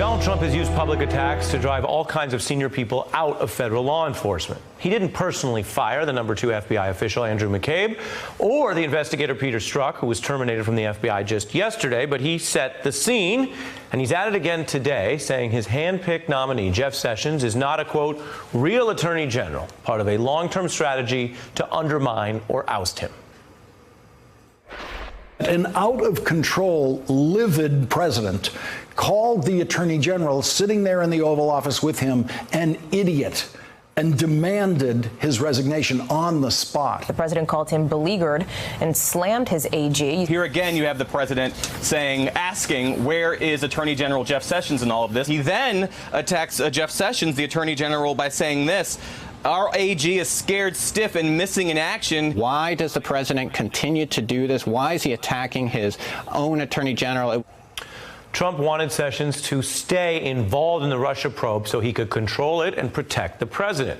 Donald Trump has used public attacks to drive all kinds of senior people out of federal law enforcement. He didn't personally fire the #2 FBI official, Andrew McCabe, or the investigator Peter Strzok, who was terminated from the FBI just yesterday, but he set the scene, and he's at it again today, saying his hand-picked nominee, Jeff Sessions, is not a, quote, real attorney general, part of a long-term strategy to undermine or oust him. An out-of-control, livid president called the attorney general sitting there in the Oval Office with him an idiot and demanded his resignation on the spot. The president called him beleaguered and slammed his AG. Here again, you have the president asking, where is Attorney General Jeff Sessions in all of this? He then attacks Jeff Sessions, the attorney general, by saying this: our AG is scared stiff and missing in action. Why does the president continue to do this? Why is he attacking his own attorney general? Trump wanted Sessions to stay involved in the Russia probe so he could control it and protect the president.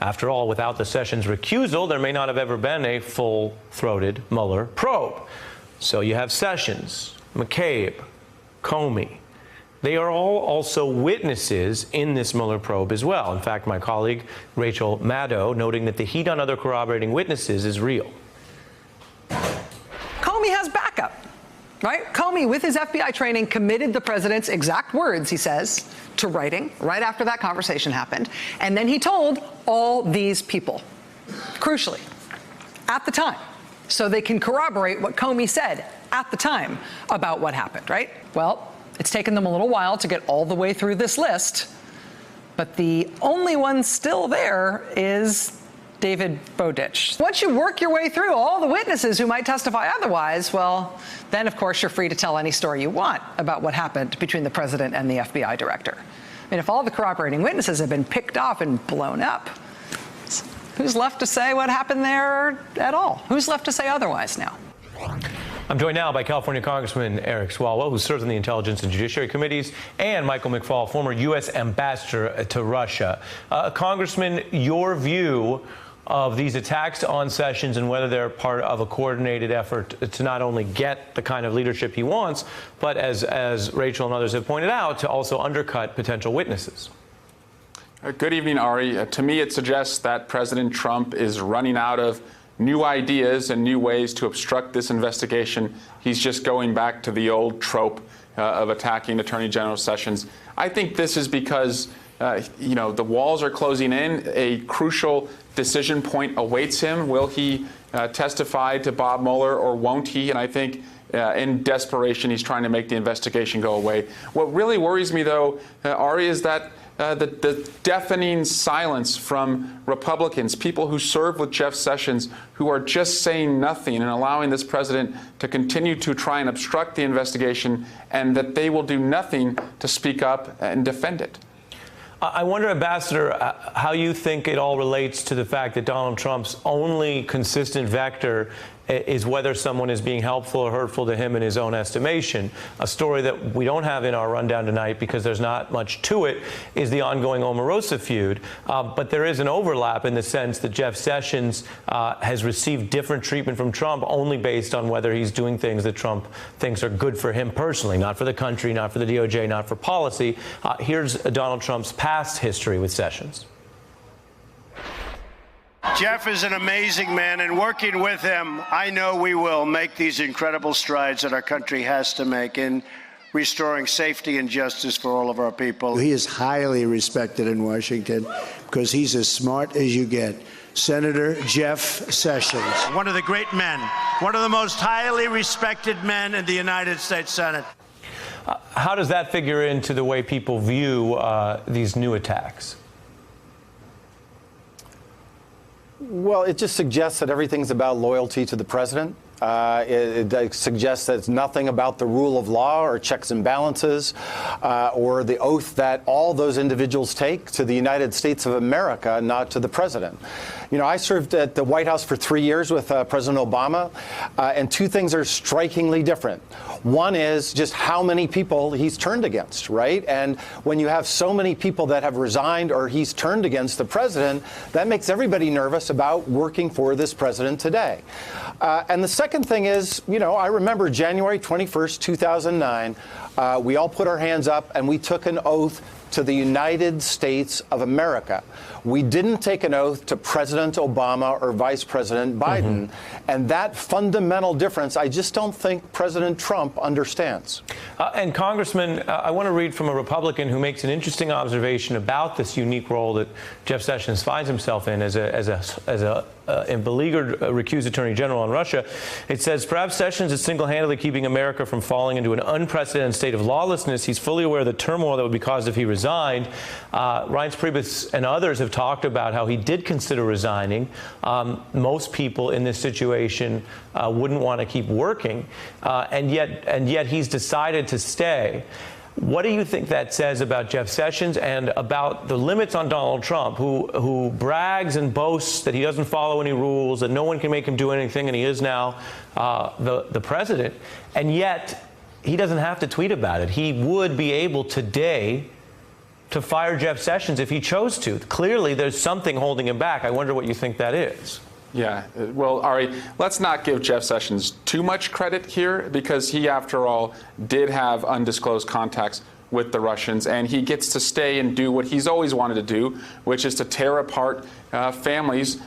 After all, without the Sessions recusal, there may not have ever been a full-throated Mueller probe. So you have Sessions, McCabe, Comey. They are all also witnesses in this Mueller probe as well. In fact, my colleague Rachel Maddow noting that the heat on other corroborating witnesses is real. Comey has backup, right? Comey, with his FBI training, committed the president's exact words, he says, to writing right after that conversation happened. And then he told all these people, crucially, at the time, so they can corroborate what Comey said at the time about what happened, right? Well, it's taken them a little while to get all the way through this list, but the only one still there is David Bowditch. Once you work your way through all the witnesses who might testify otherwise, well, then, of course, you're free to tell any story you want about what happened between the president and the FBI director. I mean, if all the corroborating witnesses have been picked off and blown up, who's left to say what happened there at all? Who's left to say otherwise now? I'm joined now by California Congressman Eric Swalwell, who serves on the Intelligence and Judiciary Committees, and Michael McFaul, former U.S. ambassador to Russia. Congressman, your view of these attacks on Sessions and whether they're part of a coordinated effort to not only get the kind of leadership he wants, but as Rachel and others have pointed out, to also undercut potential witnesses. Good evening, Ari. To me, it suggests that President Trump is running out of new ideas and new ways to obstruct this investigation. He's just going back to the old trope of attacking Attorney General Sessions. I think this is because, the walls are closing in. A crucial decision point awaits him. Will he testify to Bob Mueller or won't he? And I think in desperation, he's trying to make the investigation go away. What really worries me, though, Ari, is that the deafening silence from Republicans, people who serve with Jeff Sessions, who are just saying nothing and allowing this president to continue to try and obstruct the investigation, and that they will do nothing to speak up and defend it. I wonder, Ambassador, how you think it all relates to the fact that Donald Trump's only consistent vector is whether someone is being helpful or hurtful to him in his own estimation. A story that we don't have in our rundown tonight because there's not much to it is the ongoing Omarosa feud. But there is an overlap in the sense that Jeff Sessions has received different treatment from Trump only based on whether he's doing things that Trump thinks are good for him personally, not for the country, not for the DOJ, not for policy. Here's Donald Trump's past history with Sessions. Jeff is an amazing man, and working with him, I know we will make these incredible strides that our country has to make in restoring safety and justice for all of our people. He is highly respected in Washington because he's as smart as you get. Senator Jeff Sessions. One of the great men, one of the most highly respected men in the United States Senate. How does that figure into the way people view these new attacks? Well, it just suggests that everything's about loyalty to the president. It suggests that it's nothing about the rule of law or checks and balances or the oath that all those individuals take to the United States of America, not to the president. You know, I served at the White House for 3 years with President Obama, and two things are strikingly different. One is just how many people he's turned against, right? And when you have so many people that have resigned or he's turned against the president, that makes everybody nervous about working for this president today. And the second thing is, you know, I remember January 21st, 2009, we all put our hands up and we took an oath to the United States of America. We didn't take an oath to President Obama or Vice President Biden. And that fundamental difference, I just don't think President Trump understands. And Congressman, I want to read from a Republican who makes an interesting observation about this unique role that Jeff Sessions finds himself in as a beleaguered recused Attorney General on Russia. It says, perhaps Sessions is single-handedly keeping America from falling into an unprecedented state of lawlessness. He's fully aware of the turmoil that would be caused if he resigned. Reince Priebus and others have talked about how he did consider resigning. Most people in this situation wouldn't want to keep working, and yet he's decided to stay. What do you think that says about Jeff Sessions and about the limits on Donald Trump, who brags and boasts that he doesn't follow any rules, that no one can make him do anything, and he is now the president, and yet he doesn't have to tweet about it? He would be able today to fire Jeff Sessions if he chose to. Clearly, there's something holding him back. I wonder what you think that is. Yeah, well, Ari, let's not give Jeff Sessions too much credit here, because he, after all, did have undisclosed contacts with the Russians, and he gets to stay and do what he's always wanted to do, which is to tear apart families,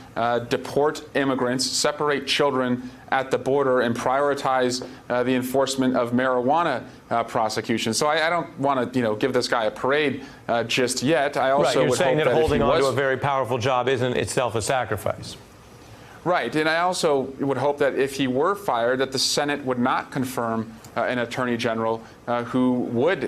deport immigrants, separate children at the border, and prioritize the enforcement of marijuana prosecution. So I don't want to, give this guy a parade just yet. I also You're would saying hope that that holding if he on to was, a very powerful job isn't itself a sacrifice. Right, and I also would hope that if he were fired, that the Senate would not confirm an attorney general who would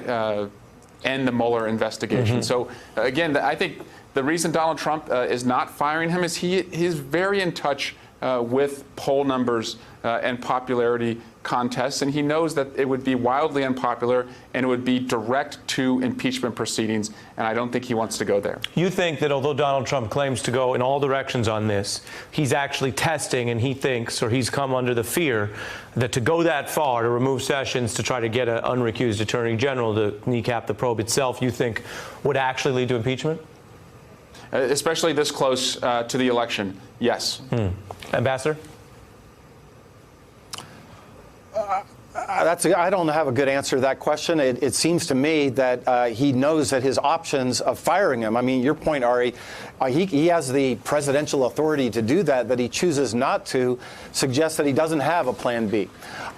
end the Mueller investigation. So again, I think the reason Donald Trump is not firing him is he's very in touch with poll numbers and popularity contests, and he knows that it would be wildly unpopular and it would be direct to impeachment proceedings, and I don't think he wants to go there. You think that although Donald Trump claims to go in all directions on this, he's actually testing, and he thinks, or he's come under the fear, that to go that far, to remove Sessions, to try to get an unrecused attorney general to kneecap the probe itself, you think would actually lead to impeachment? Especially this close to the election, yes. Ambassador? I don't have a good answer to that question. It seems to me that he knows that his options of firing him, I mean, your point, Ari, he has the presidential authority to do that, but he chooses not to, suggest that he doesn't have a plan B.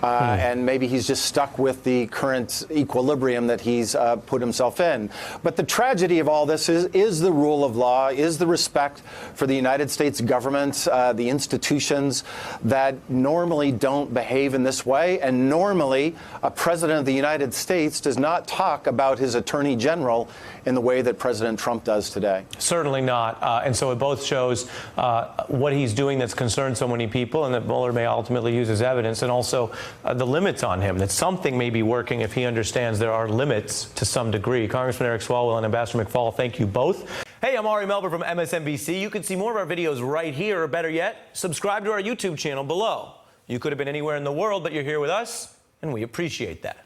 And maybe he's just stuck with the current equilibrium that he's put himself in. But the tragedy of all this is the rule of law, is the respect for the United States government, the institutions that normally don't behave in this way. And normally, a president of the United States does not talk about his attorney general in the way that President Trump does today. Certainly not. And so it both shows what he's doing that's concerned so many people, and that Mueller may ultimately use as evidence, and also the limits on him, that something may be working if he understands there are limits to some degree. Congressman Eric Swalwell and Ambassador McFaul, thank you both. Hey, I'm Ari Melber from MSNBC. You can see more of our videos right here, or better yet, subscribe to our YouTube channel below. You could have been anywhere in the world, but you're here with us, and we appreciate that.